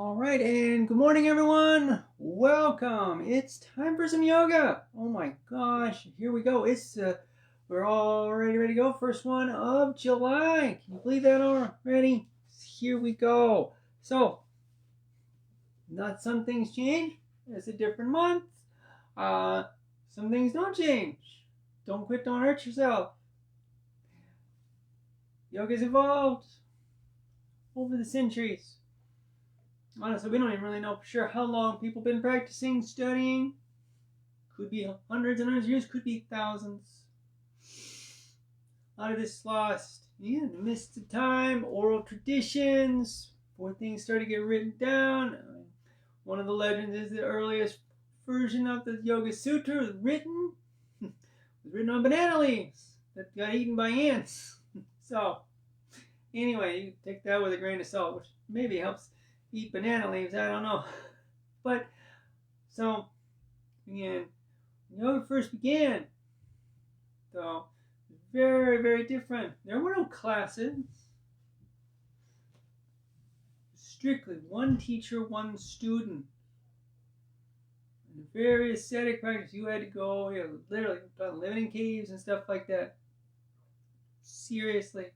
All right, and good morning, everyone. Welcome. It's time for some yoga. Oh my gosh, here we go. We're all ready to go. First one of July. Can you believe that already? Here we go. So, not some things change. It's a different month. Some things don't change. Don't quit. Don't hurt yourself. Yoga's evolved over the centuries. Honestly, we don't even really know for sure how long people have been practicing, studying. Could be hundreds and hundreds of years, could be thousands. A lot of this is lost in the midst of time, oral traditions, before things started to get written down. One of the legends is the earliest version of the Yoga Sutra was written on banana leaves that got eaten by ants. So, anyway, you take that with a grain of salt, which maybe helps eat banana leaves, I don't know. But, so, again, when yoga first began, though, very, very different. There were no classes. Strictly one teacher, one student. And a very ascetic practice. You had to go, literally, living in caves and stuff like that. Seriously.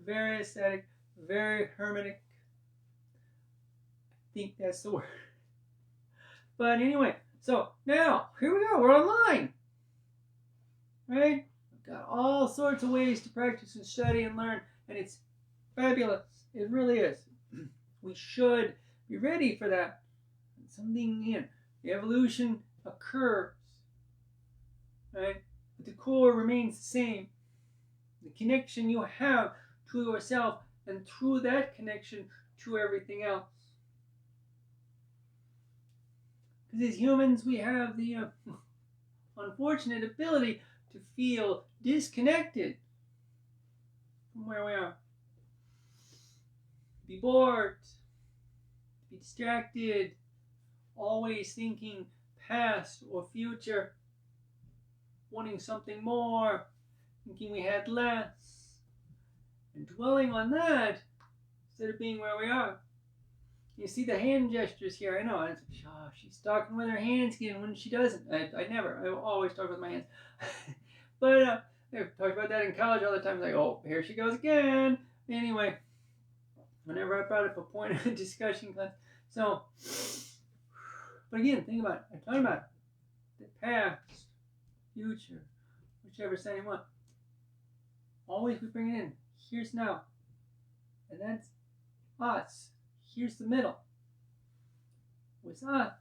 Very ascetic, very hermetic. I think that's the word. But anyway, so now, here we go. We're online. Right? We've got all sorts of ways to practice and study and learn, and it's fabulous. It really is. We should be ready for that. The evolution occurs. Right? But the core remains the same. The connection you have to yourself, and through that connection to everything else. Because as humans, we have the unfortunate ability to feel disconnected from where we are. Be bored, be distracted, always thinking past or future, wanting something more, thinking we had less, and dwelling on that instead of being where we are. You see the hand gestures here. I know. It's, she's talking with her hands again when she doesn't. I never. I always talk with my hands. But I've talked about that in college all the time. Like, oh, here she goes again. Anyway, whenever I brought up a point of a discussion class. So, but again, think about it. I'm talking about the past, future, whichever side you want. Always we bring it in. Here's now. And that's us. Here's the middle. With us.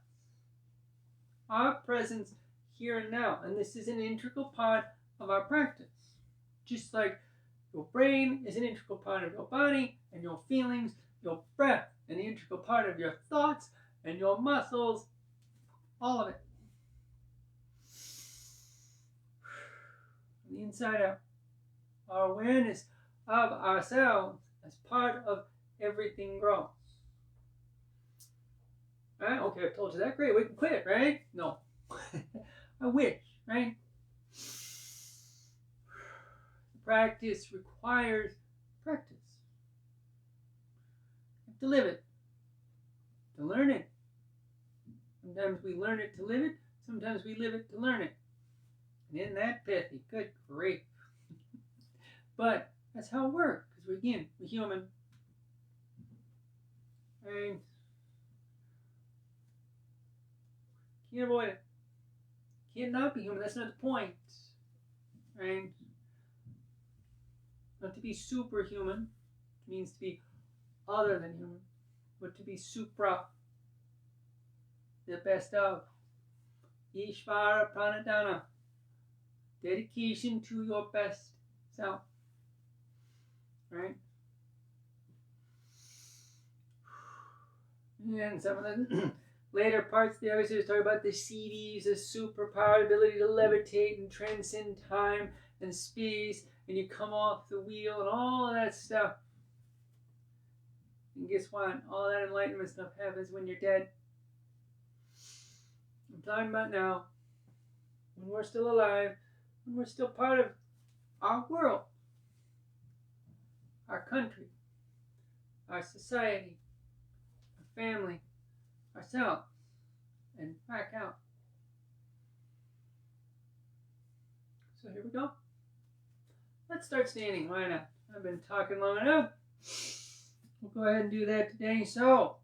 Our presence here and now. And this is an integral part of our practice. Just like your brain is an integral part of your body and your feelings, your breath, an integral part of your thoughts and your muscles. All of it. From the inside out. Our awareness of ourselves as part of everything grows. Right? Okay, I've told you that. Great, we can quit, right? No. I wish, right? Practice requires practice. You have to live it. To learn it. Sometimes we learn it to live it. Sometimes we live it to learn it. And isn't that pithy? Good grief. But that's how it works. Because we're human. And can't avoid it. Can't not be human. That's not the point. Right? Not to be superhuman. It means to be other than human. But to be supra. The best of. Ishvara Pranadhana. Dedication to your best self. Right? And some of the later parts of the episode talk about the CDs, the superpower ability to levitate and transcend time and space, and you come off the wheel and all of that stuff. And guess what? All that enlightenment stuff happens when you're dead. I'm talking about now, when we're still alive, when we're still part of our world, our country, our society, family, ourselves, and back out. So here we go. Let's start standing. Why not? I've been talking long enough. We'll go ahead and do that today. So,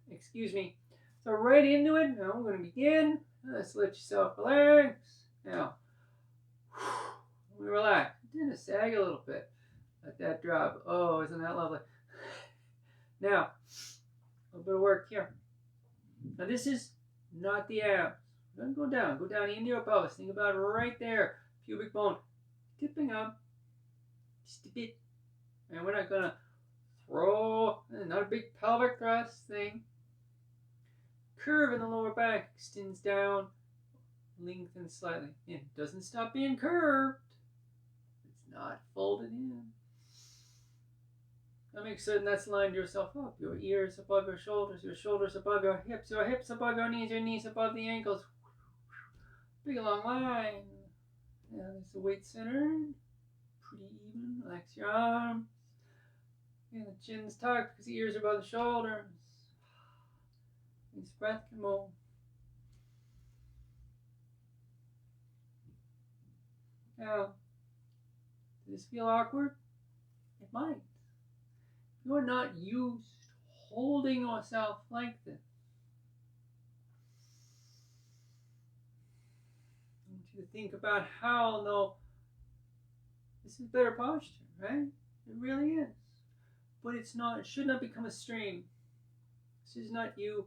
excuse me. So right into it. Now we're going to begin. Let's let yourself relax. Now, we relax. It did sag a little bit. Let that drop. Oh, isn't that lovely? Now, a little bit of work here. Now this is not the abs. We're going to go down. Go down into your pelvis. Think about it right there. Pubic bone. Tipping up. Just a bit. And we're not going to throw. Not a big pelvic thrust thing. Curve in the lower back. Extends down. Lengthens slightly. It doesn't stop being curved. It's not folded in. Now make certain that's lined yourself up. Your ears above your shoulders above your hips above your knees above the ankles. Big long line. Yeah, there's the weight centered. Pretty even. Relax your arms. And the chin's tucked because the ears are above the shoulders. This breath can move. Now, does this feel awkward? It might. You're not used to holding yourself like this. I want you to think about how, though, this is better posture, right? It really is. But it's not, it should not become a strain. This is not you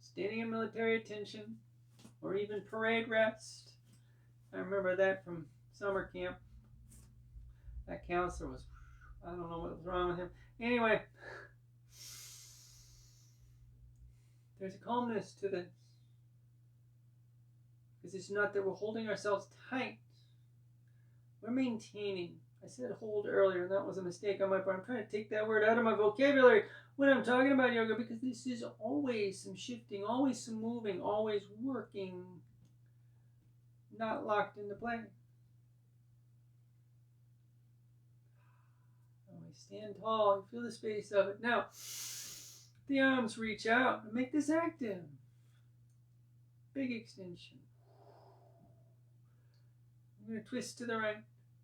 standing in military attention or even parade rest. I remember that from summer camp. That counselor was, I don't know what was wrong with him. Anyway, there's a calmness to this. Because it's not that we're holding ourselves tight. We're maintaining. I said hold earlier, and that was a mistake on my part. I'm trying to take that word out of my vocabulary when I'm talking about yoga, because this is always some shifting, always some moving, always working, not locked into place. Stand tall, you feel the space of it. Now, the arms reach out and make this active. Big extension. I'm going to twist to the right.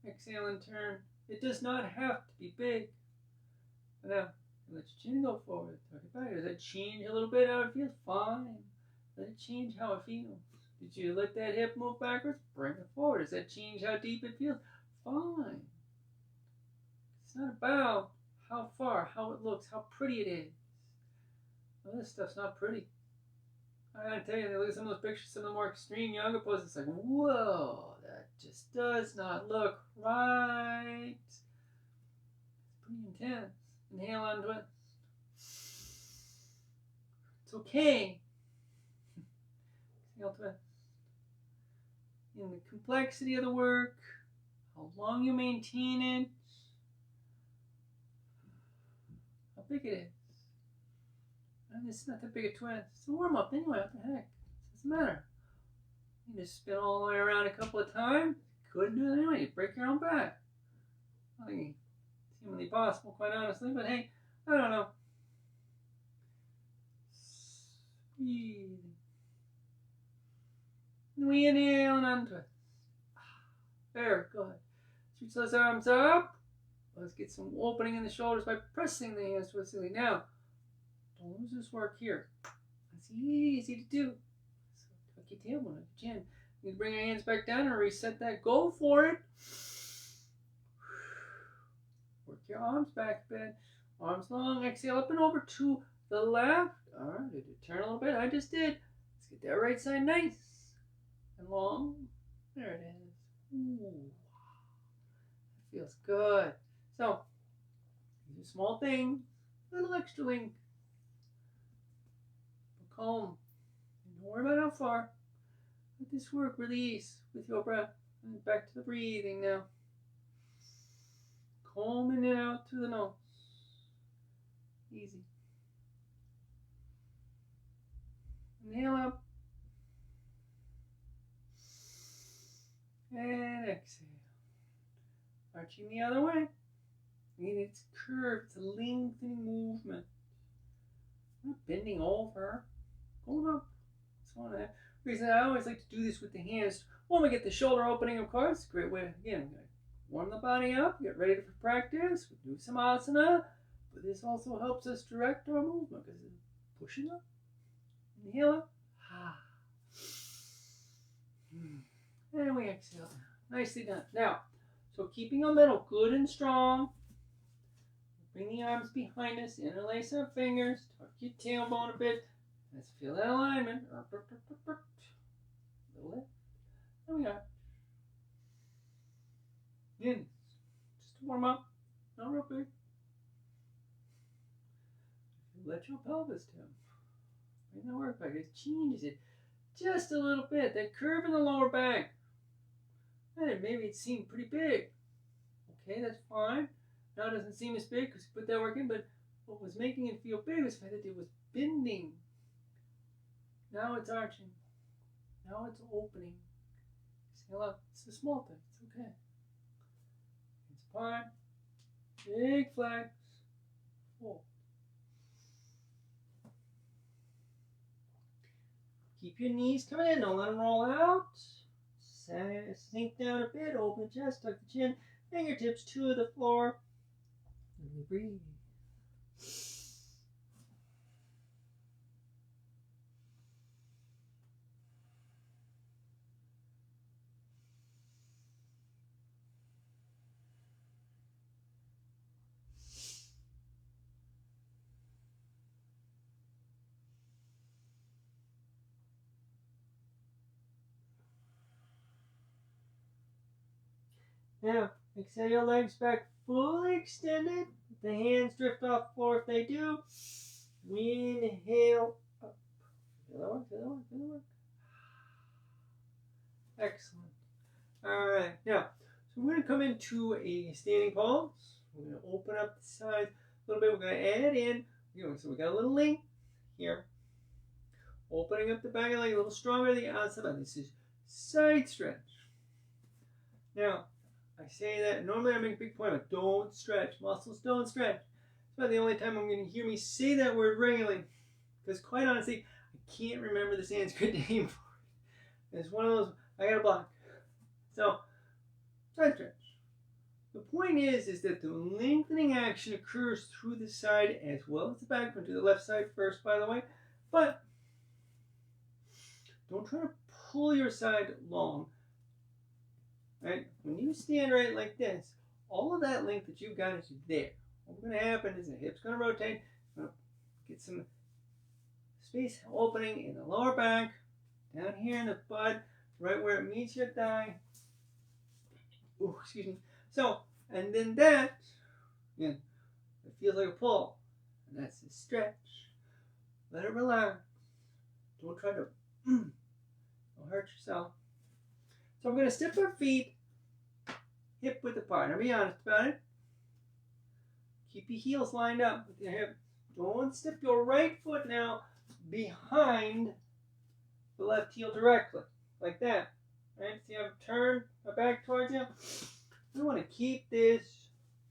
Exhale and turn. It does not have to be big. Now, let your chin go forward. Tuck it back. Does that change a little bit how it feels? Fine. Let it change how it feels. Did you let that hip move backwards? Bring it forward. Does that change how deep it feels? Fine. It's not about how far, how it looks, how pretty it is. Well, this stuff's not pretty. I gotta tell you, look at some of those pictures, some of the more extreme yoga poses. It's like, whoa, that just does not look right. It's pretty intense. Inhale on twist. It's okay. Exhale, twist. In the complexity of the work, how long you maintain it, how big it is. And it's not that big a twist. It's a warm up anyway. What the heck? It doesn't matter. You just spin all the way around a couple of times. Couldn't do it anyway. You break your own back. I think it's humanly possible, quite honestly. But hey, I don't know. Breathing. And we inhale and untwist. Very good. Reach those arms up. Let's get some opening in the shoulders by pressing the hands to the ceiling. Now, don't lose this work here. It's easy to do. So tuck your tailbone, tuck your chin. You can bring your hands back down and reset that. Go for it. Work your arms back a bit. Arms long. Exhale up and over to the left. All right, did you turn a little bit? I just did. Let's get that right side nice and long. There it is. Ooh, that feels good. So, these are small things, little extra length. But calm. Don't worry about how far. Let this work. Release with your breath. And back to the breathing now. Calm in and out through the nose. Easy. Inhale up. And exhale. Arching the other way. And it's curved. It's a lengthening movement. Not bending over. Going up. So on that. Reason I always like to do this with the hands. When we get the shoulder opening, of course, great way. Again, warm the body up, get ready for practice. We do some asana, but this also helps us direct our movement because it's pushing up, inhale up, and we exhale. Nicely done. Now, so keeping our middle good and strong. Bring the arms behind us, interlace our fingers, tuck your tailbone a bit. Let's feel that alignment. Little lift. There we are. In. Just to warm up. Not real big. Let your pelvis tip. Bring the work back. It changes it just a little bit. That curve in the lower back. Hey, maybe it seemed pretty big. Okay, that's fine. Now it doesn't seem as big because you put that work in, but what was making it feel big was the fact that it was bending. Now it's arching. Now it's opening. Exhale up. It's a small thing. It's okay. It's apart. Big flex. Fold. Keep your knees coming in. Don't let them roll out. Sink down a bit. Open the chest. Tuck the chin. Fingertips to the floor. And breathe. Now, exhale your legs back fully extended. The hands drift off the floor if they do. Inhale up. Feel that work, feel that work, feel that work. Excellent. All right, now, so we're going to come into a standing pose. We're going to open up the sides a little bit. We're going to add in, so we got a little length here. Opening up the back of the leg a little stronger than the outside. This is side stretch. Now, I say that, normally I make a big point of don't stretch. Muscles don't stretch. It's about the only time I'm going to hear me say that word regularly. Because quite honestly, I can't remember the Sanskrit name for it. It's one of those, I got a block. So, side stretch. The point is that the lengthening action occurs through the side as well as the back. We'll do the left side first, by the way. But, don't try to pull your side long. Right? When you stand right like this, all of that length that you've got is there. What's going to happen is the hip's going to rotate. Get some space opening in the lower back, down here in the butt, right where it meets your thigh. Ooh, excuse me. So, and then that, it feels like a pull. And that's the stretch. Let it relax. Don't try to don't hurt yourself. So we're going to step our feet hip width apart. Now be honest about it. Keep your heels lined up with your hip. Don't step your right foot now behind the left heel directly. Like that. Right? See how I've turned my back towards you? We want to keep this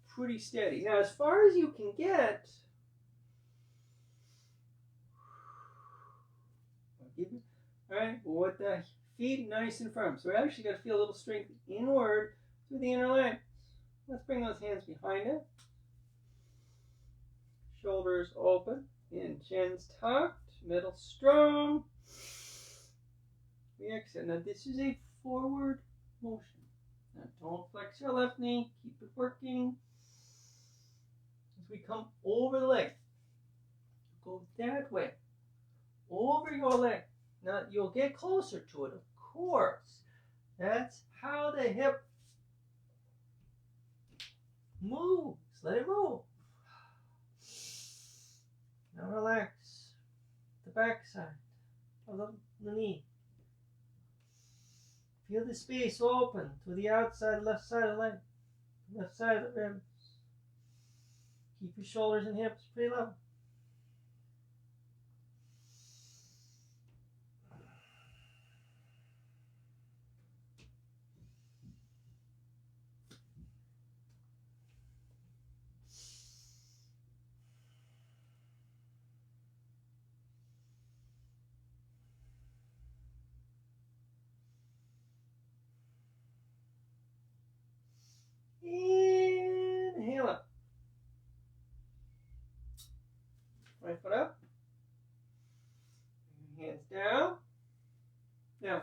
pretty steady. Now as far as you can get, alright, with the feet nice and firm. So we actually got to feel a little strength inward through the inner legs. Let's bring those hands behind it. Shoulders open. In, chin's tucked. Middle strong. We exhale. Now this is a forward motion. Now don't flex your left knee. Keep it working. As we come over the leg. Go that way. Over your leg. Now, you'll get closer to it, of course. That's how the hip moves. Let it move. Now relax the back side of the knee. Feel the space open to the outside, left side of the leg, left side of the ribs. Keep your shoulders and hips pretty low. Right foot up. Hands down. Now,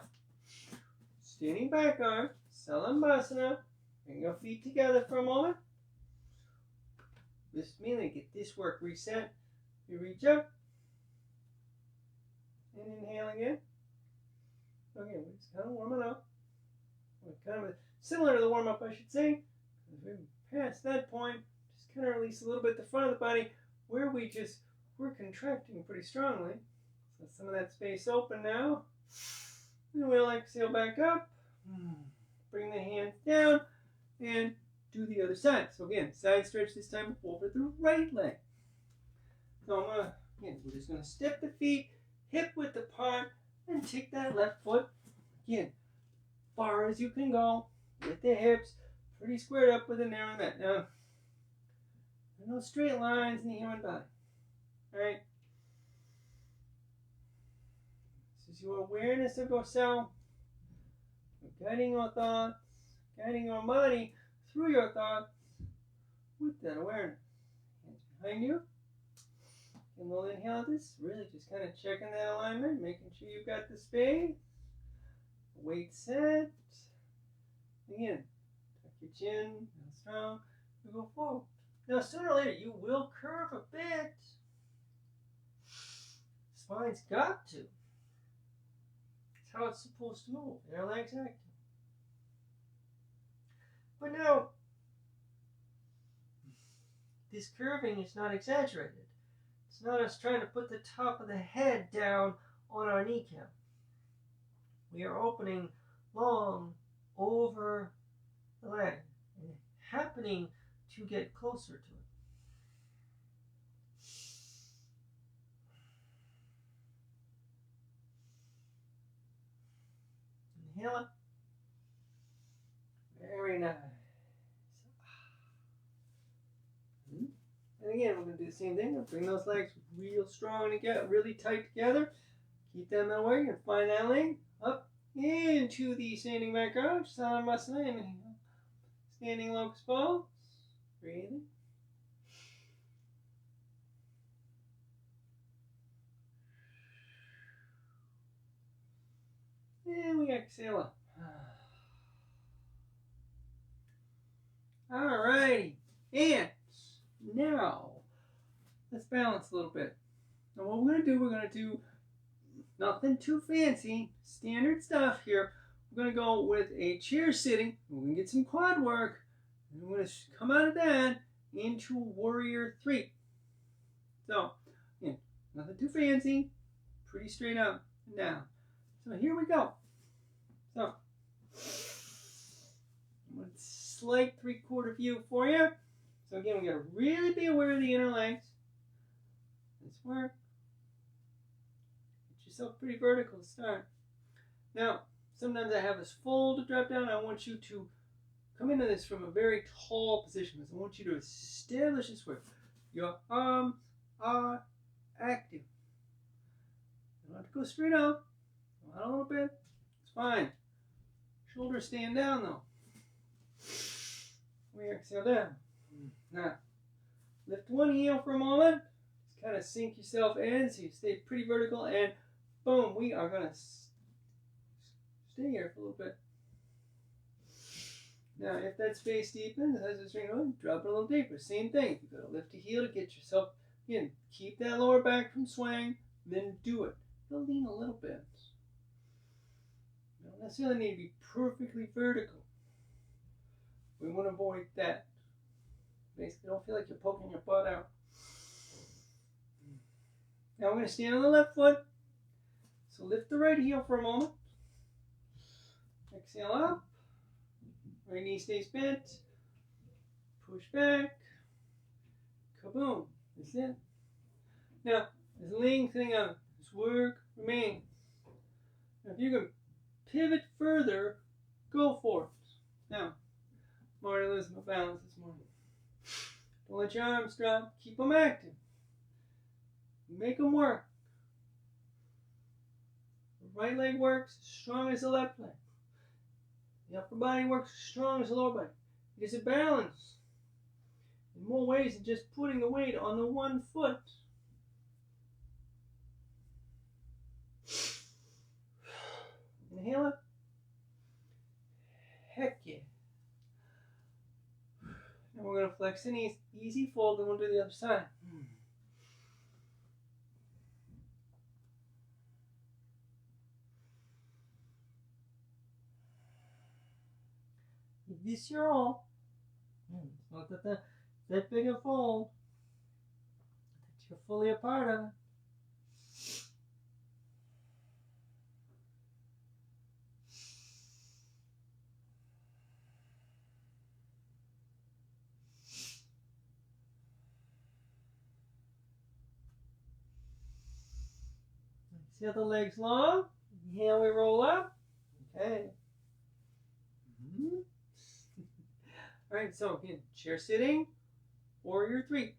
standing back arm, Salambhasana. Bring your feet together for a moment. This means get this work reset. You reach up. And inhale again. Okay, we're just kind of warming up. We're kind of similar to the warm-up, I should say. We're past that point. Just kind of release a little bit the front of the body where we're contracting pretty strongly. So some of that space open now. And we'll exhale back up. Bring the hands down and do the other side. So again, side stretch this time over the right leg. So we're just going to step the feet hip width apart and take that left foot again far as you can go with the hips pretty squared up with a narrow mat. Now, no straight lines in the human body. Alright? This is your awareness of yourself. You're guiding your thoughts, guiding your body through your thoughts with that awareness. Hands behind you. And we'll inhale this, really just kind of checking that alignment, making sure you've got the space. Weight set. Again, tuck your chin, real strong. We go forward. Now, sooner or later, you will curve a bit. Spine's got to. It's how it's supposed to move. Your legs active. But now, this curving is not exaggerated. It's not us trying to put the top of the head down on our kneecap. We are opening long over the leg and happening to get closer to it. Inhale it. Very nice. And again, we're going to do the same thing. We'll bring those legs real strong together, really tight together. Keep them that way. And find that leg up into the standing back arch. Salambhasana. Inhale. Standing locust pose. Breathing. And we exhale up. Alrighty. And now, let's balance a little bit. Now what we're going to do nothing too fancy, standard stuff here. We're going to go with a chair sitting. We're going to get some quad work. And we're going to come out of that into Warrior 3. So, again, nothing too fancy, pretty straight up and down. So here we go. So, I'm going to slight 3/4 view for you. So again, we got to really be aware of the inner legs. Let's work. Get yourself pretty vertical to start. Now, sometimes I have us fold to drop down. I want you to come into this from a very tall position. I want you to establish this way. Your arms are active. You don't have to go straight up. Go out a little bit. It's fine. Shoulders stand down though. We exhale down. Now, lift one heel for a moment. Just kind of sink yourself in so you stay pretty vertical. And boom, we are going to stay here for a little bit. Now, if that space deepens, as it's going, drop it a little deeper. Same thing. You've got to lift a heel to get yourself in. Keep that lower back from swaying. Then do it. You'll lean a little bit. You don't necessarily need to be perfectly vertical. We want to avoid that. Basically, don't feel like you're poking your butt out. Now we're going to stand on the left foot. So lift the right heel for a moment. Exhale up. Right knee stays bent. Push back. Kaboom. That's it. Now, this laying thing on this work remains. Now, if you can pivot further, go for it. Now, I'm already losing my balance this morning. Don't let your arms drop. Keep them active. Make them work. The right leg works as strong as the left leg. The upper body works as strong as the lower body. It is a balance in more ways than just putting the weight on the one foot. Inhale it. Heck yeah. Now we're going to flex the knees. Easy fold, and we'll do the other side. Give this your all. It's not that big a fold. That you're fully a part of it. See how the legs long? Inhale, we roll up. Okay. All right, so again, chair sitting, warrior three.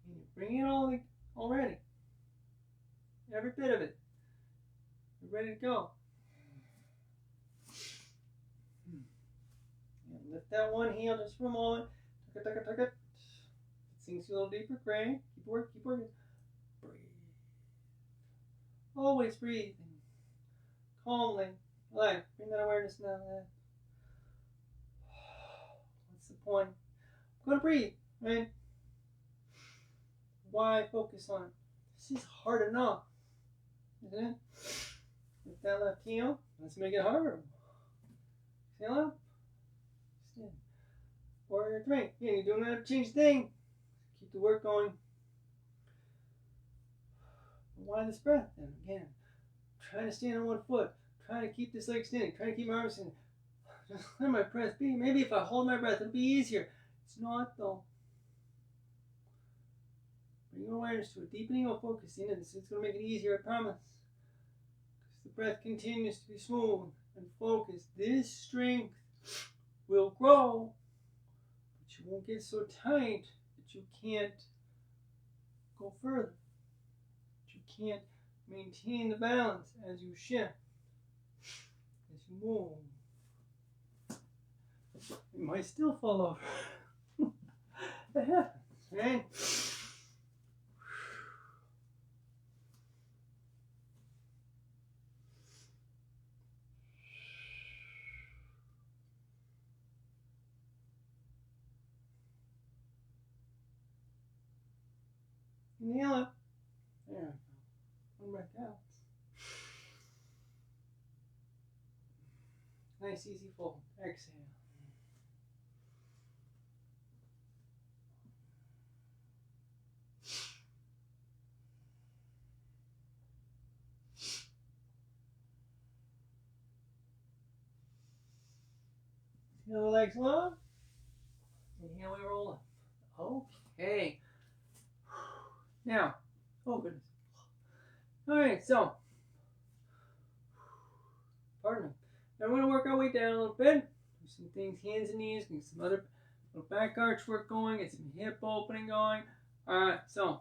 And you bring it all already. Every bit of it. You're ready to go. And lift that one heel just for a moment. Tuck it, tuck it, tuck it. Sinks you a little deeper. Great. Keep working, keep working. Breathe. Always breathe. Calmly. Relax. Bring that awareness now. What's the point? I'm going to breathe, right? Why focus on it? This is hard enough, isn't it? With that left heel, let's make it harder. Exhale up. Stand. Warrior three. Yeah, you don't have to change a thing. Keep the work going. Why this breath? Then again, trying to stand on one foot. Trying to keep this leg standing. Trying to keep my arms standing. Just let my breath be. Maybe if I hold my breath, it'll be easier. It's not though. Bring your awareness to it. Deepening or focusing into this. It's going to make it easier, I promise. Because the breath continues to be smooth and focused. This strength will grow, but you won't get so tight that you can't go further. That you can't maintain the balance as you shift, as you move. You might still fall over. That happens, right? Inhale it. There we go. One breath out. Nice, easy fold. Exhale. Feel the legs long. Inhale, we roll up. Okay. Now, oh goodness. All right, so, pardon me. Now we're going to work our way down a little bit. Do some things, hands and knees, get some other little back arch work going, get some hip opening going. All right, so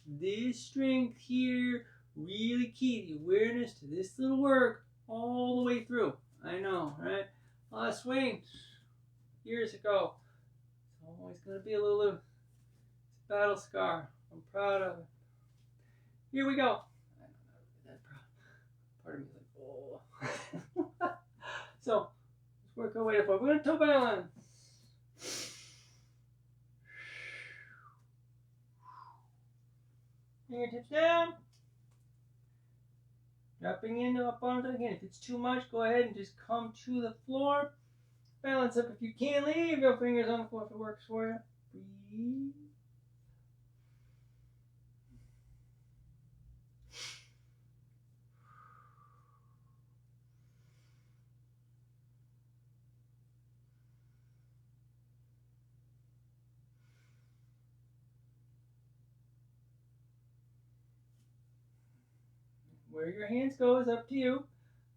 this strength here, really key, the awareness to this little work all the way through. I know, right? A lot of swings years ago. It's always going to be a little battle scar. I'm proud of it. Here we go. I'm not that proud. Part of me is like, oh. So, let's work our way up. We're going to toe balance. Fingertips down. Dropping into up onto it again. If it's too much, go ahead and just come to the floor. Balance up if you can. Leave your fingers on the floor if it works for you. Breathe. Where your hands go is up to you.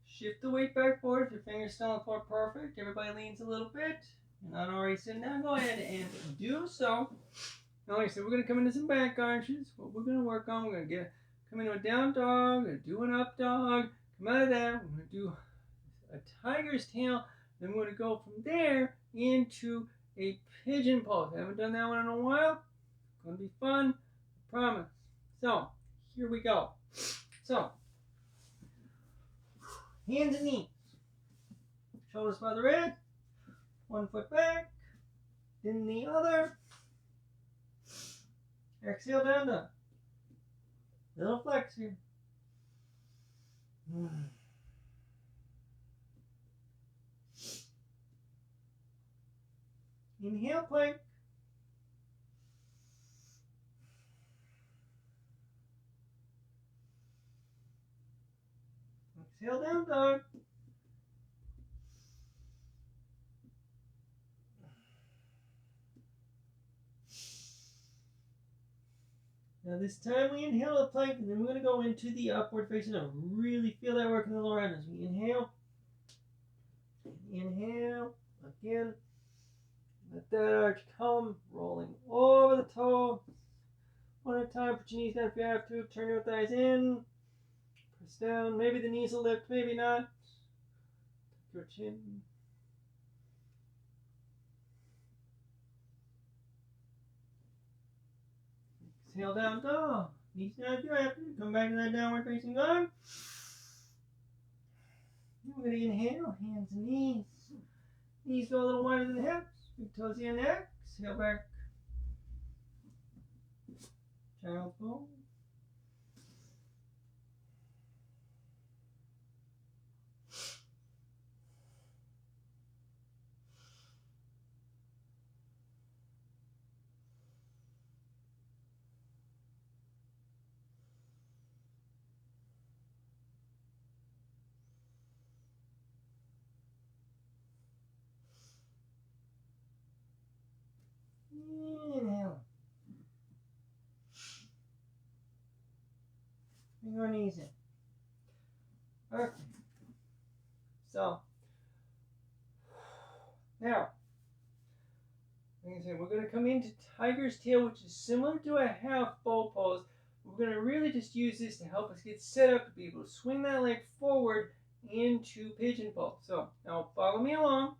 Shift the weight back forward. If your fingers still on the floor, perfect. Everybody leans a little bit. You're not already sitting down, go ahead and do so. Now, like I said, we're going to come into some back arches. What we're going to work on, we're going to come into a down dog, we're going to do an up dog, come out of that, we're going to do a tiger's tail, then we're going to go from there into a pigeon pose. I haven't done that one in a while. It's going to be fun, I promise. So, here we go. So, hands and knees. Shoulders by the wrist. 1 foot back. Then the other. Exhale, down dog. Little flex here. Inhale, plank. Exhale, down dog. Now this time we inhale the plank, and then we're going to go into the upward facing dog. Really feel that work in the lower end as we inhale. Inhale. Again. Let that arch come, rolling over the toe. One at a time, put your knees down if you have to. Turn your thighs in. Press down. Maybe the knees will lift, maybe not. Tuck your chin. Exhale, down dog. Knees down if you have to. Come back to that downward facing dog. We're going to inhale, hands and knees. Knees go a little wider than the hips. Big toes in there. Exhale back. Child's pose. Inhale. Bring our knees in. Okay. So, now, like I said, we're going to come into tiger's tail, which is similar to a half bow pose. We're going to really just use this to help us get set up to be able to swing that leg forward into pigeon pose. So, now follow me along.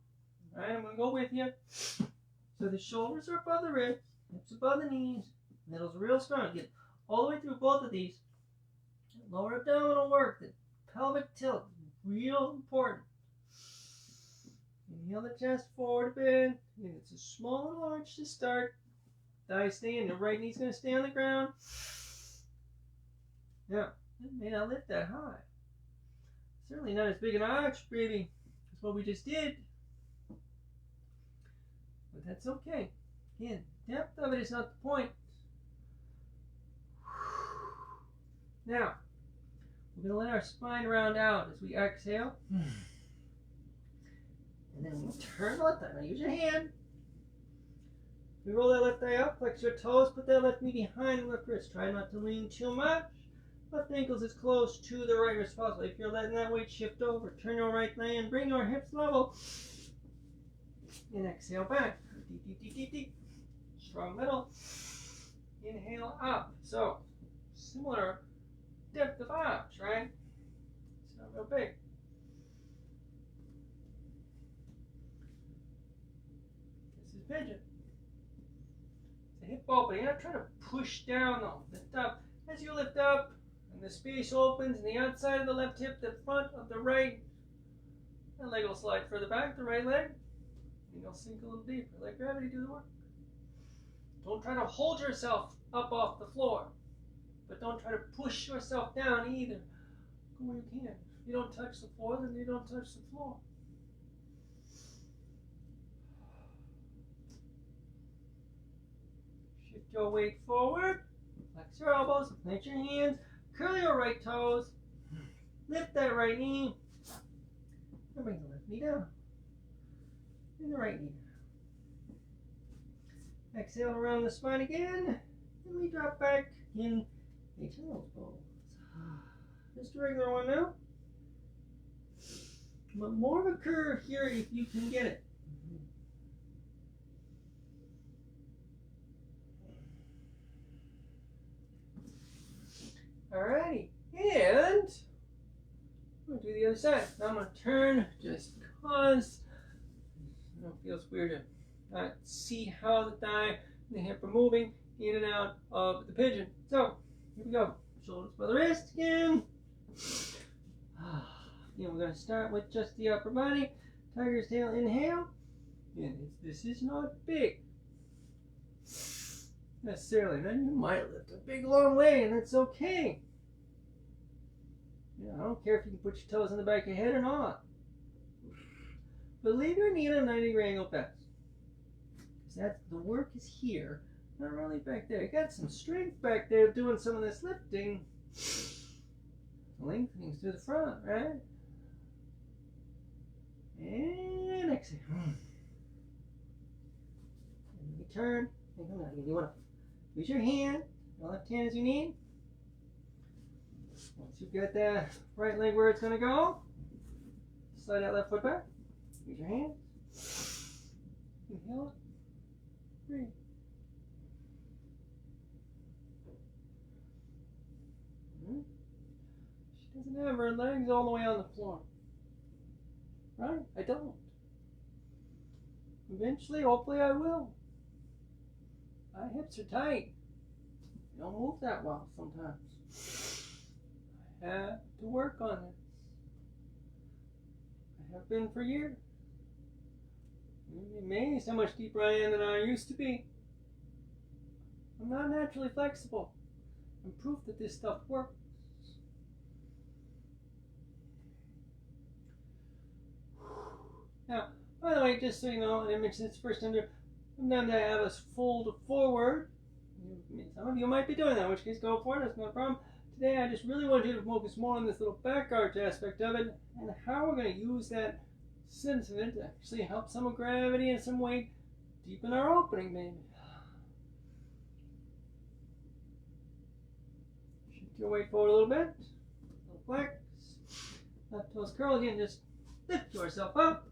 All right, I'm going to go with you. So the shoulders are above the ribs, hips above the knees, middle's real strong. Get all the way through both of these. Lower abdominal work, the pelvic tilt, real important. Inhale the chest forward a bit. And it's a small little arch to start. Thighs stay in, the right knee's going to stay on the ground. Now, it may not lift that high. Certainly not as big an arch, baby, as what we just did. But that's okay. Again, depth of it is not the point. Now, we're going to let our spine round out as we exhale. And then we turn the left thigh. Now use your hand. We roll that left thigh up, flex your toes, put that left knee behind the left wrist. Try not to lean too much. Left ankle's as close to the right wrist as possible. If you're letting that weight shift over, turn your right thigh in, bring your hips level. And exhale back. Deep, deep, deep, deep, deep. Strong middle. Inhale up. So, similar depth of arch, right? It's not real big. This is pigeon. It's a hip opening. You're not trying to push down though. Lift up. As you lift up, and the space opens, and the outside of the left hip, the front of the right, the leg will slide further back, the right leg. And you'll sink a little deeper. Let gravity do the work. Don't try to hold yourself up off the floor. But don't try to push yourself down either. Go where you can. If you don't touch the floor, then you don't touch the floor. Shift your weight forward. Flex your elbows. Plant your hands. Curl your right toes. Lift that right knee. And bring the left knee down. And the right knee down. Exhale around the spine again. And we drop back in a child's pose. Just a regular one now. But more of a curve here if you can get it. Alrighty. And we'll do the other side. Now I'm going to turn just because it feels weird to not see how the thigh and the hip are moving in and out of the pigeon. So, here we go. Shoulders by the wrist again. And we're going to start with just the upper body. Tiger's tail, inhale. And this is not big necessarily. Then you might lift a big long way, and that's okay. I don't care if you can put your toes in the back of your head or not. But leave your knee at a 90-degree angle best. Because the work is here, not really back there. You got some strength back there doing some of this lifting. Lengthening through the front, right? And exhale. And return. And come on. You want to use your hand, your left hand as you need. Once you've got that right leg where it's going to go, slide that left foot back. Use your hand. Inhale. Breathe. She doesn't have her legs all the way on the floor. Right? I don't. Eventually, hopefully I will. My hips are tight. I don't move that well sometimes. I have to work on it. I have been for years. You'd be amazed how much deeper I am than I used to be. I'm not naturally flexible. I'm proof that this stuff works. Now, by the way, just so you know, I didn't mention this first time, sometimes I have us fold forward. Some of you might be doing that, in which case go for it, that's no problem. Today I just really want you to focus more on this little back arch aspect of it and how we're going to use that sentiment to actually help some of gravity and some weight deepen our opening, maybe. Shift your weight forward a little bit. Little flex. Left toes curl again, just lift yourself up.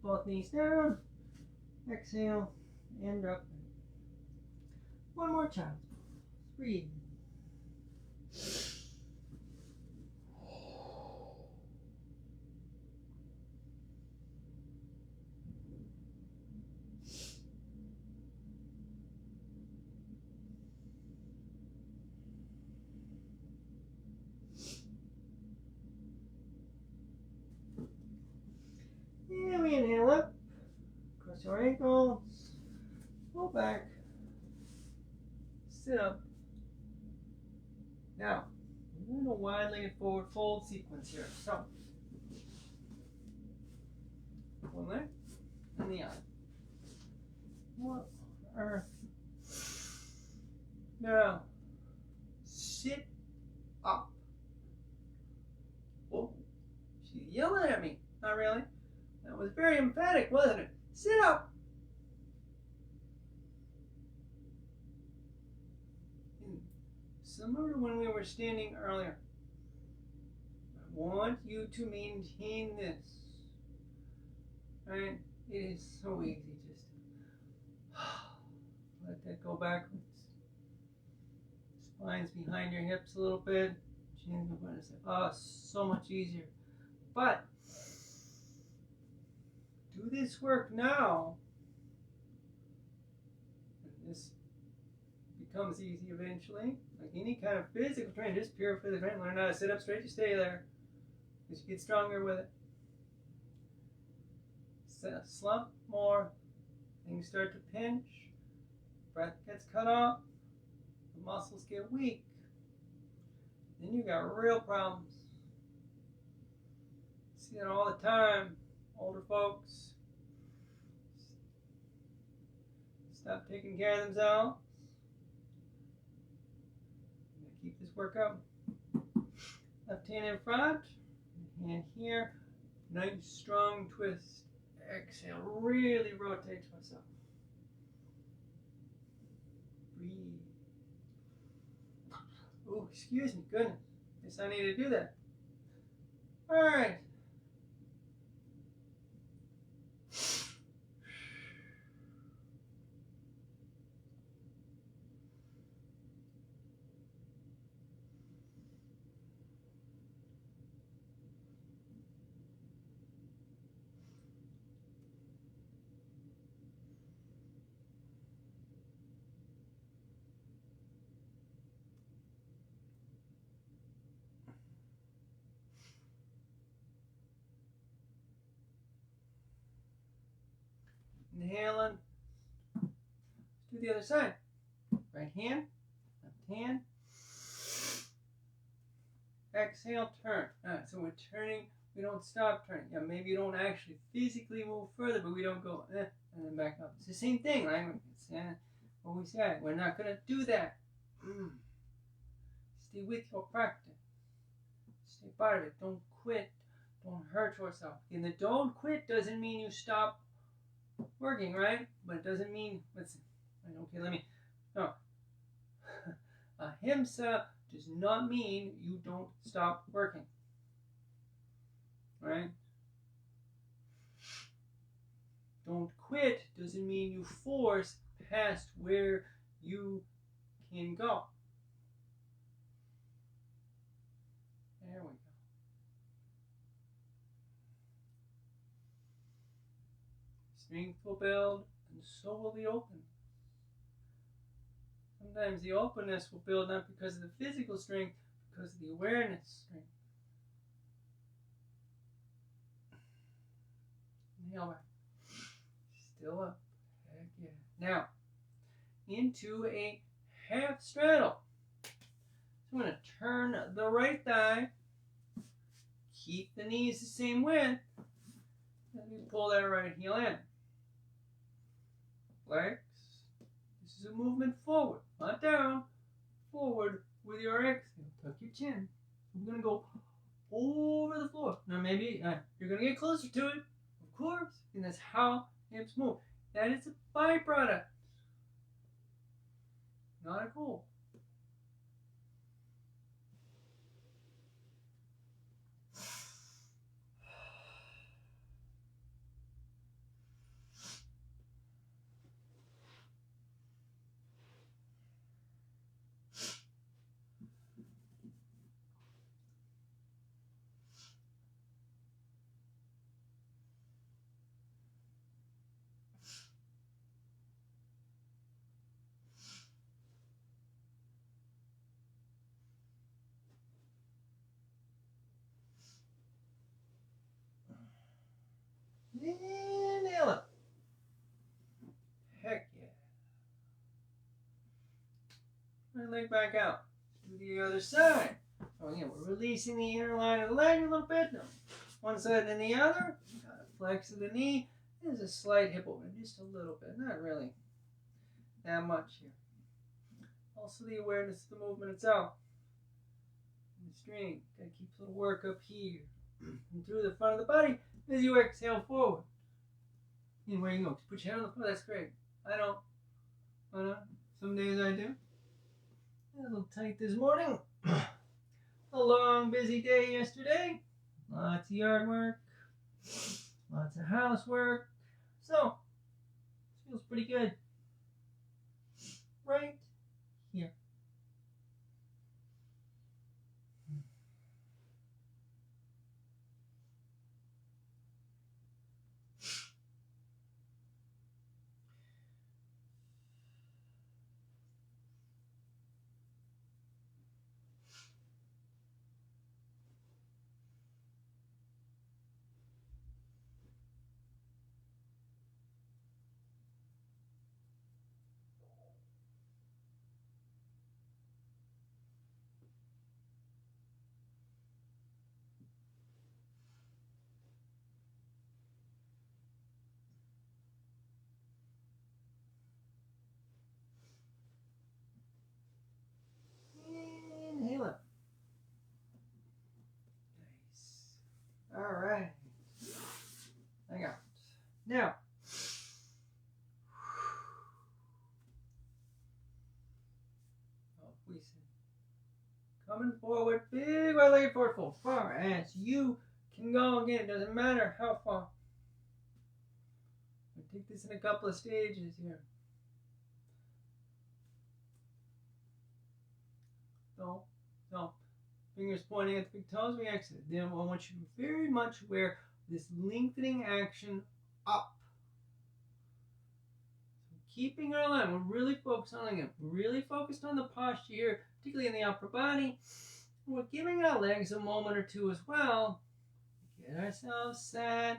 Both knees down. Exhale and drop. One more child's pose. Breathe. And we inhale up. Cross your ankles. Pull back. Sit up. Now, we're in a wide-legged forward fold sequence here. So, one leg and the other. What on earth? Now, sit up. Oh, she's yelling at me. Not really. That was very emphatic, wasn't it? Sit up. Similar to when we were standing earlier, I want you to maintain this. Right? It is so easy just to let that go backwards. Spine's behind your hips a little bit. Chin's behind us. Oh, so much easier. But do this work now, and this becomes easy eventually. Like any kind of physical training, just pure physical training. Learn how to sit up straight, you stay there. As you get stronger with it. Slump more, things start to pinch, breath gets cut off, the muscles get weak. Then you got real problems. See it all the time. Older folks stop taking care of themselves. Keep this work up. Left hand in front, hand here. Nice strong twist. Exhale. Really rotate yourself. Breathe. Oh, excuse me. Goodness. Guess I need to do that. All right. Inhaling. Let's do the other side. Right hand, left hand. Exhale, turn. Alright, so we're turning. We don't stop turning. Yeah, maybe you don't actually physically move further, but we don't go and then back up. It's the same thing, right? It's what we said. We're not going to do that. Stay with your practice. Stay part of it. Don't quit. Don't hurt yourself. And the don't quit doesn't mean you stop working, right? But it doesn't mean, okay, let me, no. Ahimsa does not mean you don't stop working. Right? Don't quit doesn't mean you force past where you can go. There we go. Strength will build, and so will the openness. Sometimes the openness will build not because of the physical strength, because of the awareness strength. Inhale back. Still up. Heck yeah. Now, into a half straddle. So I'm going to turn the right thigh. Keep the knees the same width. Let me pull that right heel in. Flex. This is a movement forward, not down. Forward with your exhale. Tuck your chin. We're going to go over the floor. Now maybe you're going to get closer to it, of course, and that's how hips move. That is a byproduct, not a goal. Inhale up. Heck yeah. Right leg back out. Let's do the other side. So again, we're releasing the inner line of the leg a little bit. No. One side and then the other. Got a flex of the knee. There's a slight hip opening, just a little bit. Not really that much here. Also the awareness of the movement itself. And the strength. Gotta keep a little work up here. And through the front of the body as you exhale forward. And where you go? Put your hand on the floor. That's great. I don't. Why not? Some days I do. A little tight this morning. A long, busy day yesterday. Lots of yard work. Lots of housework. So, it feels pretty good. Right here. Inhale up. Nice. All right. Hang out. Now, we said, coming forward, big right leg forward fold, far as you can go. Again, it doesn't matter how far. We take this in a couple of stages here. So, fingers pointing at the big toes, we exit. Then I want you to very much wear this lengthening action up. So keeping our line, we're really focused on it. We're really focused on the posture here, particularly in the upper body. We're giving our legs a moment or two as well. Get ourselves set.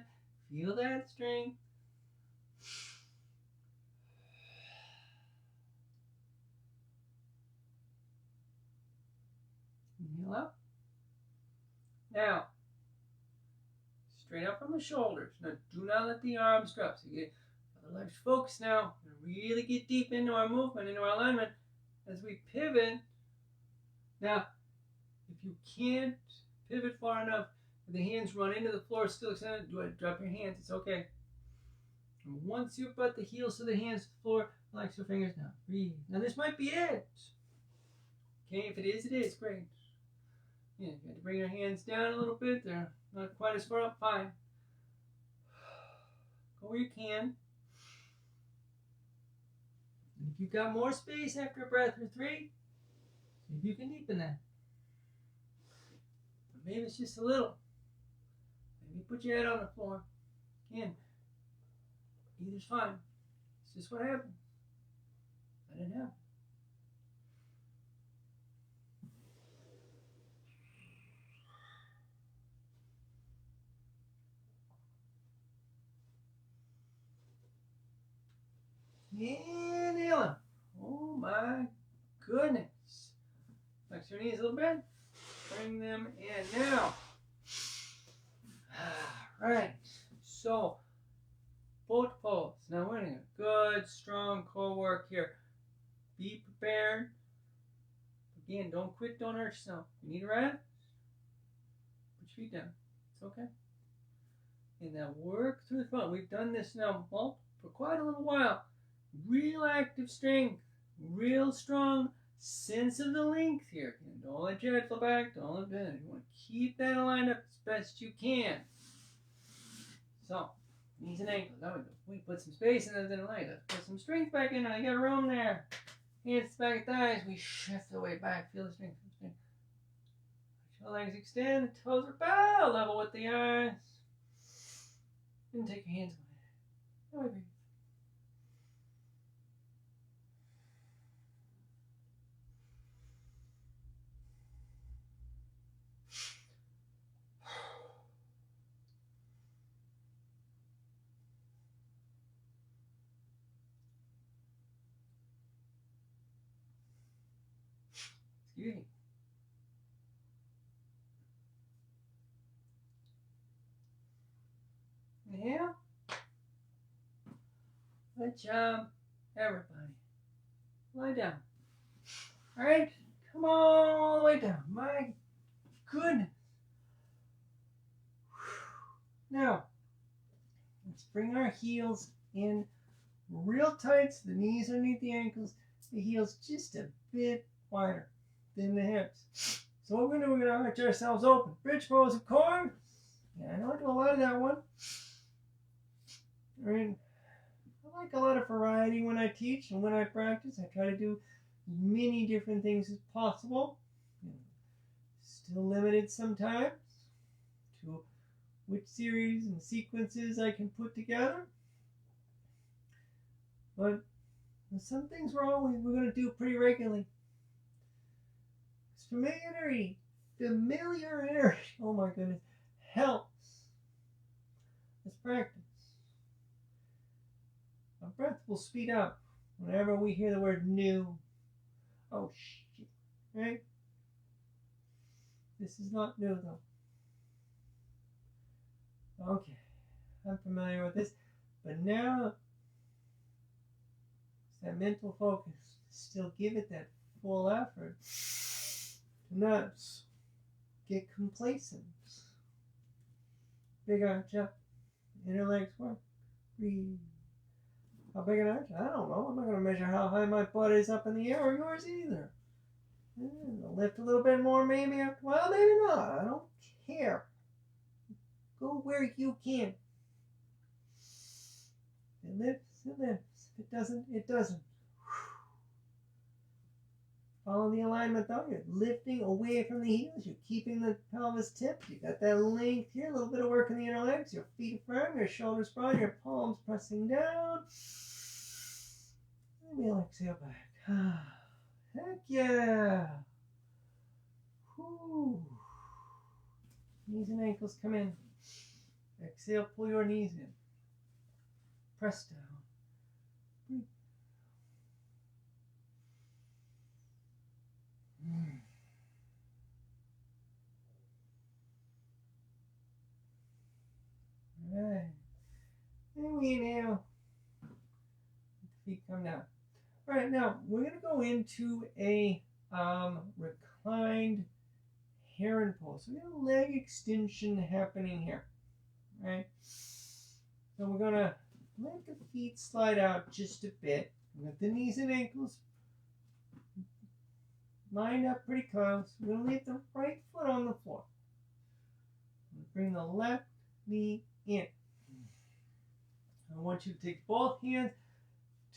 Feel that strength. Inhale out. Now, straight up from the shoulders. Now, do not let the arms drop. So you get the legs focused now. Really get deep into our movement, into our alignment as we pivot. Now, if you can't pivot far enough, if the hands run into the floor still extended, drop your hands. It's okay. And once you put the heels to the hands to the floor, relax your fingers now. Breathe. Now, this might be it. Okay, if it is great. Yeah, you have to bring your hands down a little bit. They're not quite as far up. Fine. Go where you can. And if you've got more space after a breath or 3, see if you can deepen that. Or maybe it's just a little. Maybe put your head on the floor. Again, either's fine. It's just what happened. Let it happen. Inhale. Oh my goodness. Flex your knees a little bit. Bring them in now. Alright. So, boat pose. Now we're doing a good, strong core work here. Be prepared. Again, don't quit, don't hurt yourself. You need a rest? Put your feet down. It's okay. And now work through the front. We've done this now for quite a little while. Real active strength, real strong sense of the length here. And don't let your head fall back, don't let it. You want to keep that aligned up as best you can. So, knees and ankles. Now we put some space in the leg. Let's put some strength back in. Now you got room there. Hands back at thighs. We shift the weight back. Feel the strength. Let your legs extend. The toes are about level with the eyes. And take your hands away. Now we breathe. Excuse me. Inhale. Good job, everybody. Lie down. All right, come all the way down. My goodness. Now, let's bring our heels in real tight so the knees underneath the ankles, the heels just a bit wider than the hips. So what we're going to do, we're going to arch ourselves open. Bridge pose, of course. Yeah, I know I do a lot of that one. I mean, I like a lot of variety when I teach and when I practice. I try to do as many different things as possible. Still limited sometimes to which series and sequences I can put together. But some things we're going to do pretty regularly. Familiarity, oh my goodness, helps. Let's practice. Our breath will speed up whenever we hear the word new. Oh shit, right? This is not new though. Okay, I'm familiar with this, but now it's that mental focus. Still give it that full effort. Do not get complacent. Big arch up. Inner legs work. Breathe. How big an arch? I don't know. I'm not going to measure how high my butt is up in the air or yours either. Lift a little bit more maybe. Well, maybe not. I don't care. Go where you can. It lifts, it lifts. If it doesn't, it doesn't. Follow the alignment though. You're lifting away from the heels. You're keeping the pelvis tipped. You got that length here. A little bit of work in the inner legs. Your feet firm. Your shoulders broad. Your palms pressing down. And we'll exhale back. Heck yeah. Whew. Knees and ankles come in. Exhale. Pull your knees in. Press down. Breathe. Alright. And we inhale. Feet come down. Alright, now we're going to go into a reclined heron pose. So we have a leg extension happening here. Right? So we're going to let the feet slide out just a bit. Let the knees and ankles lined up pretty close. We're going to leave the right foot on the floor. Bring the left knee in. I want you to take both hands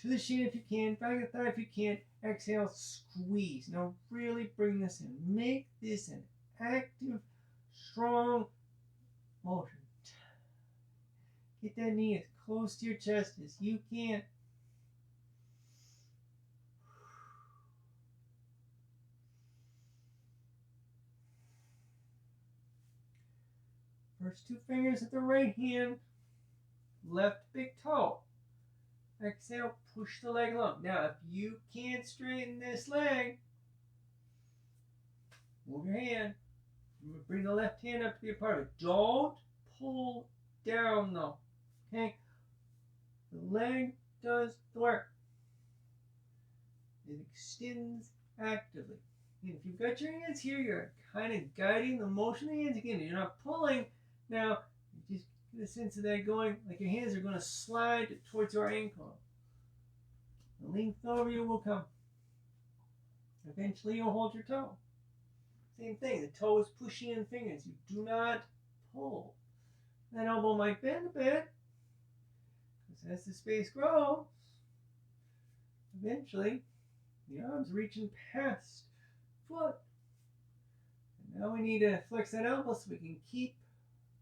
to the shin if you can, back of the thigh if you can. Exhale, squeeze. Now really bring this in. Make this an active, strong motion. Get that knee as close to your chest as you can. First two fingers at the right hand, left big toe. Exhale, push the leg along. Now, if you can't straighten this leg, move your hand. Bring the left hand up to be a part of it. Don't pull down though. Okay? The leg does the work. It extends actively. And if you've got your hands here, you're kind of guiding the motion of the hands again. You're not pulling. Now, you just get a sense of that going, like your hands are going to slide towards your ankle. The length over you will come. Eventually, you'll hold your toe. Same thing, the toe is pushing in fingers. You do not pull. That elbow might bend a bit, because as the space grows, eventually, the arm's reaching past foot. And now we need to flex that elbow so we can keep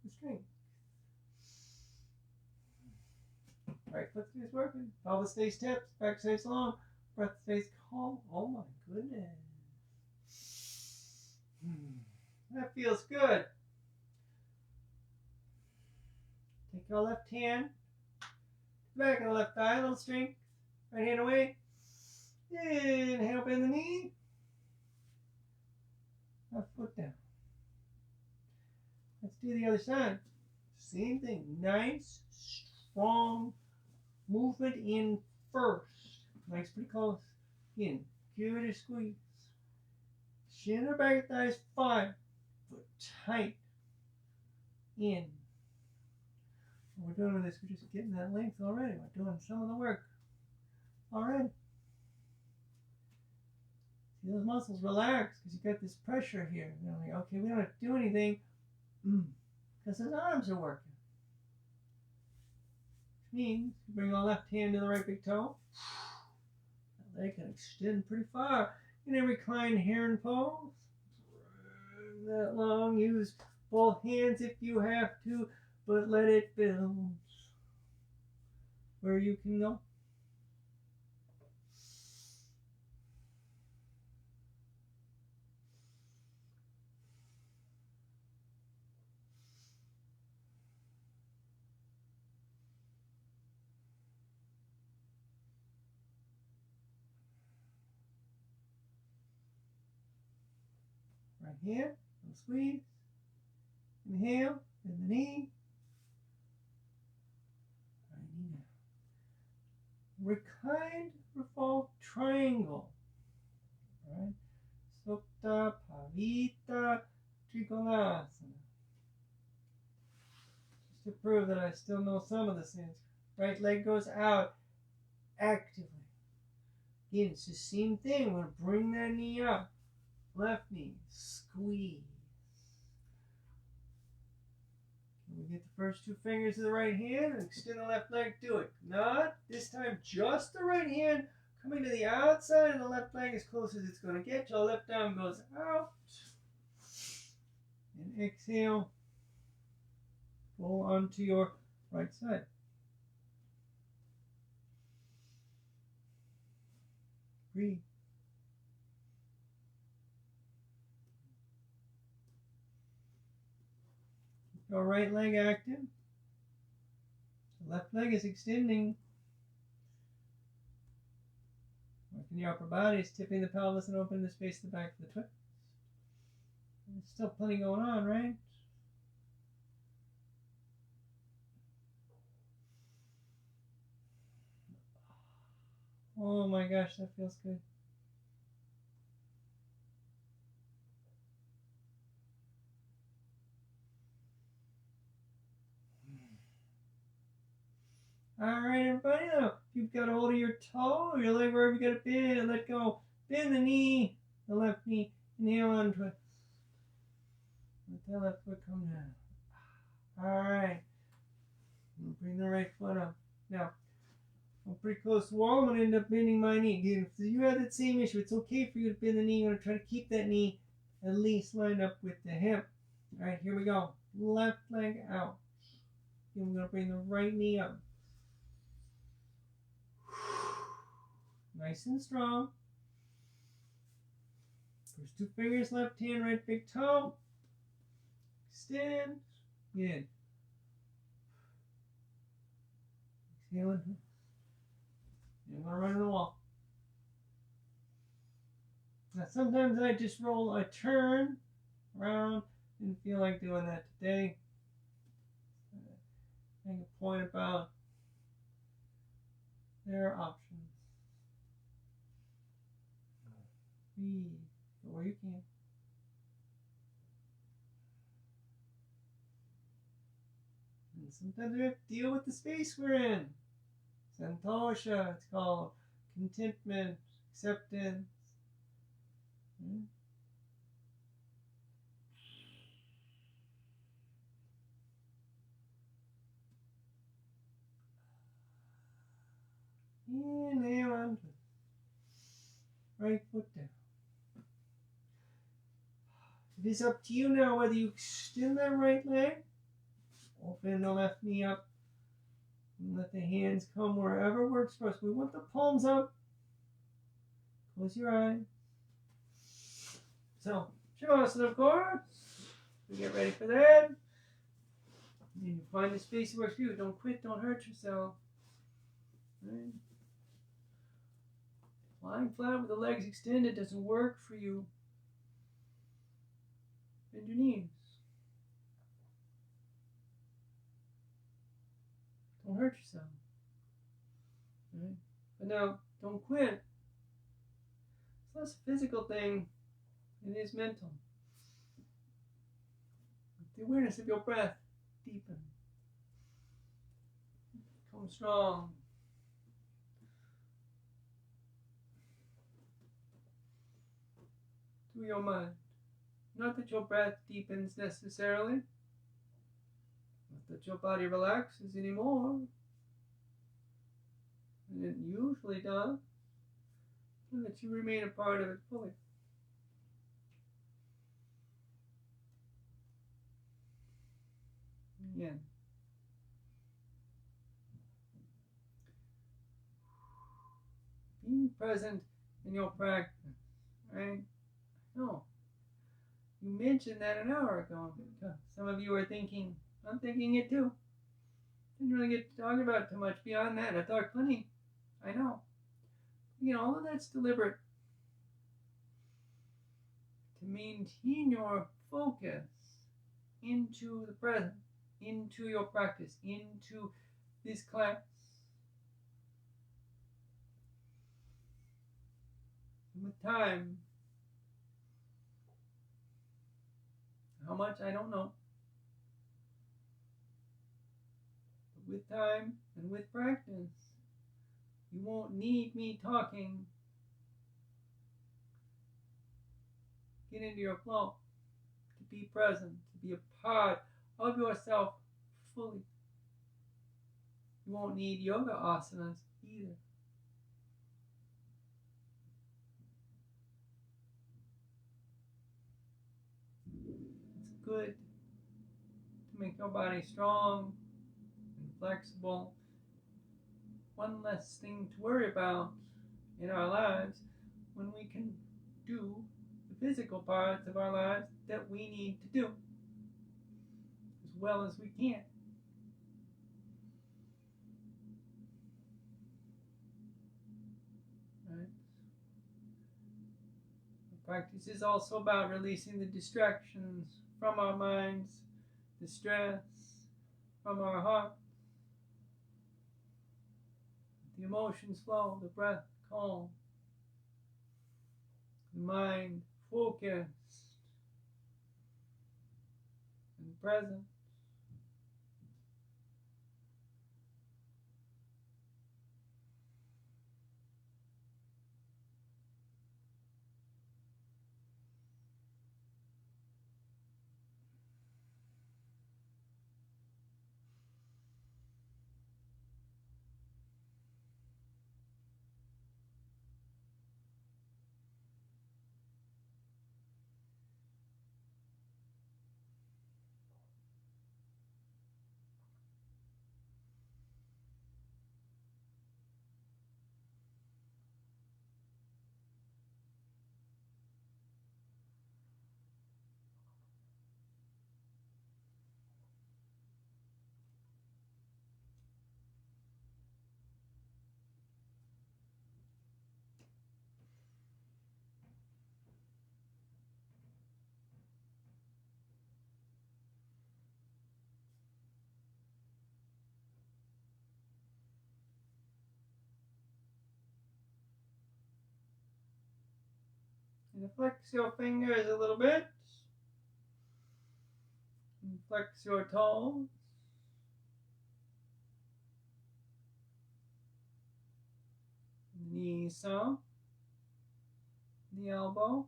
the strength. Right foot stays working. Pelvis stays tipped. Back stays long. Breath stays calm. Oh my goodness. That feels good. Take your left hand. Back of the left thigh. A little strength. Right hand away. Inhale, bend the knee. Left foot down. Let's do the other side. Same thing. Nice, strong movement in first. Legs pretty close. Again, give it a squeeze. Shin or back of thighs, 5. Foot tight. In. What we're doing with this, we're just getting that length already. We're doing some of the work already. See those muscles relax because you got this pressure here. You know, like, okay, we don't have to do anything because his arms are working. Which means you bring the left hand to the right big toe. That leg can extend pretty far in a reclined heron pose. Bring that long. Use both hands if you have to, but let it build where you can go. Right hand, little squeeze. Inhale, bend the knee. Right knee down. Reclined revolve triangle. Right? Supta, Pavita, Trikonasana. Just to prove that I still know some of the things. Right leg goes out actively. Again, it's the same thing. We're going to bring that knee up. Left knee, squeeze. We get the first two fingers of the right hand and extend the left leg, do it. Not this time, just the right hand coming to the outside of the left leg as close as it's going to get. Your left arm goes out. And exhale. Pull onto your right side. Breathe. Your right leg active. The left leg is extending. Working your upper body is tipping the pelvis and opening the space at the back of the twist. There's still plenty going on, right? Oh my gosh, that feels good. Alright, everybody, now, if you've got a hold of your toe or your leg, wherever you got it bend, let go. Bend the knee, the left knee, inhale onto it. Let that left foot come down. Alright. Bring the right foot up. Now, I'm pretty close to the wall. I'm going to end up bending my knee. Again, if you have that same issue, it's okay for you to bend the knee. You're going to try to keep that knee at least lined up with the hip. Alright, here we go. Left leg out. Then we're going to bring the right knee up. Nice and strong. First two fingers, left hand, right big toe. Extend. In. Exhale. You're going to run to the wall. Now sometimes I just roll a turn around. Didn't feel like doing that today. Make a point about their options. Breathe. Go where you can. And sometimes we have to deal with the space we're in. Santosha, it's called. Contentment, acceptance. Inhale onto it. Right foot down. It is up to you now whether you extend that right leg, open the left knee up, and let the hands come wherever works for us. We want the palms up. Close your eyes. So, Shavasana, of course. We get ready for that. And you find the space that works for you. Don't quit. Don't hurt yourself. Right? Lying flat with the legs extended doesn't work for you. Bend your knees. Don't hurt yourself. Right? But now, don't quit. It's less a physical thing. It is mental. The awareness of your breath deepen. Come strong. To your mind. Not that your breath deepens necessarily. Not that your body relaxes anymore. And it usually does. And that you remain a part of it fully. Again. Being present in your practice, right? No. You mentioned that an hour ago. Some of you are thinking, I'm thinking it too. Didn't really get to talk about it too much beyond that. I talked plenty. I know. You know, all of that's deliberate. To maintain your focus into the present, into your practice, into this class. And with time, how much, I don't know. But with time and with practice, you won't need me talking. Get into your flow, to be present, to be a part of yourself fully. You won't need yoga asanas either. It's good to make your body strong and flexible. One less thing to worry about in our lives when we can do the physical parts of our lives that we need to do as well as we can. Right? The practice is also about releasing the distractions from our minds, the stress from our heart. The emotions flow, the breath calm. Mind focused and present. And flex your fingers a little bit. And flex your toes. The knees up. The elbow.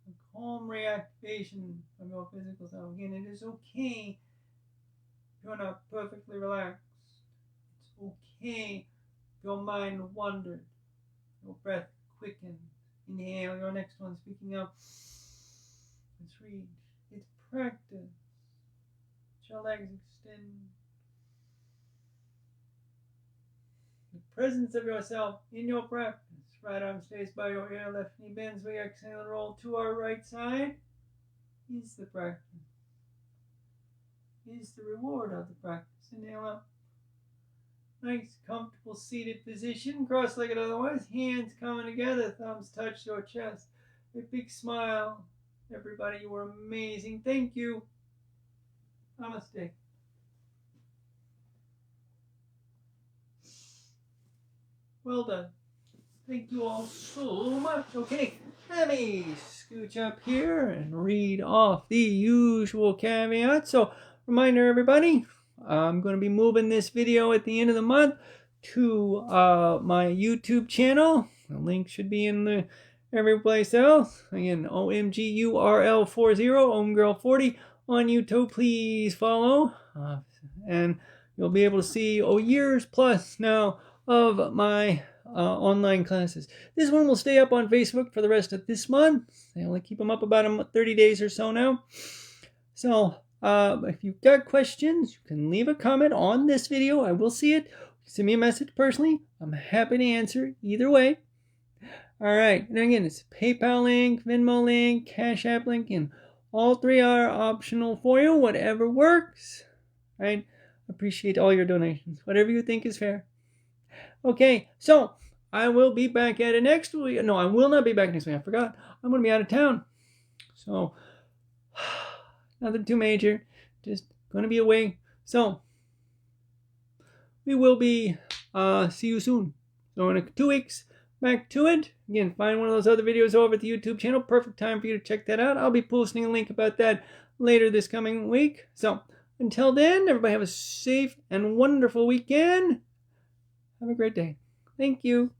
A calm reactivation of your physical self. Again, it is okay if you're not perfectly relaxed. It's okay if your mind wandered. Your breath quickened. Inhale, your next one, speaking up. Let's reach. It's practice. Let your legs extend. The presence of yourself in your practice. Right arm stays by your ear, left knee bends. We exhale and roll to our right side. Is the practice. Is the reward of the practice. Inhale up. Nice, comfortable seated position, cross-legged otherwise, hands coming together, thumbs touch your chest. A big smile. Everybody, you were amazing. Thank you. Namaste. Well done. Thank you all so much. Okay, let me scooch up here and read off the usual caveats. So, reminder everybody, I'm going to be moving this video at the end of the month to my YouTube channel. The link should be in every place else. Again, OMGURL40, OMGirl40 on YouTube. Please follow. And you'll be able to see years plus now of my online classes. This one will stay up on Facebook for the rest of this month. They only keep them up about 30 days or so now. So, if you've got questions, you can leave a comment on this video. I will see it. Send me a message personally. I'm happy to answer either way. All right. And again, it's a PayPal link, Venmo link, CashApp link, and all three are optional for you. Whatever works. All right. Appreciate all your donations. Whatever you think is fair. Okay. So, I will be back at it next week. No, I will not be back next week. I forgot. I'm going to be out of town. So, nothing too major, just going to be away. So, we will be, see you soon. So in 2 weeks, back to it. Again, find one of those other videos over at the YouTube channel. Perfect time for you to check that out. I'll be posting a link about that later this coming week. So, until then, everybody have a safe and wonderful weekend. Have a great day. Thank you.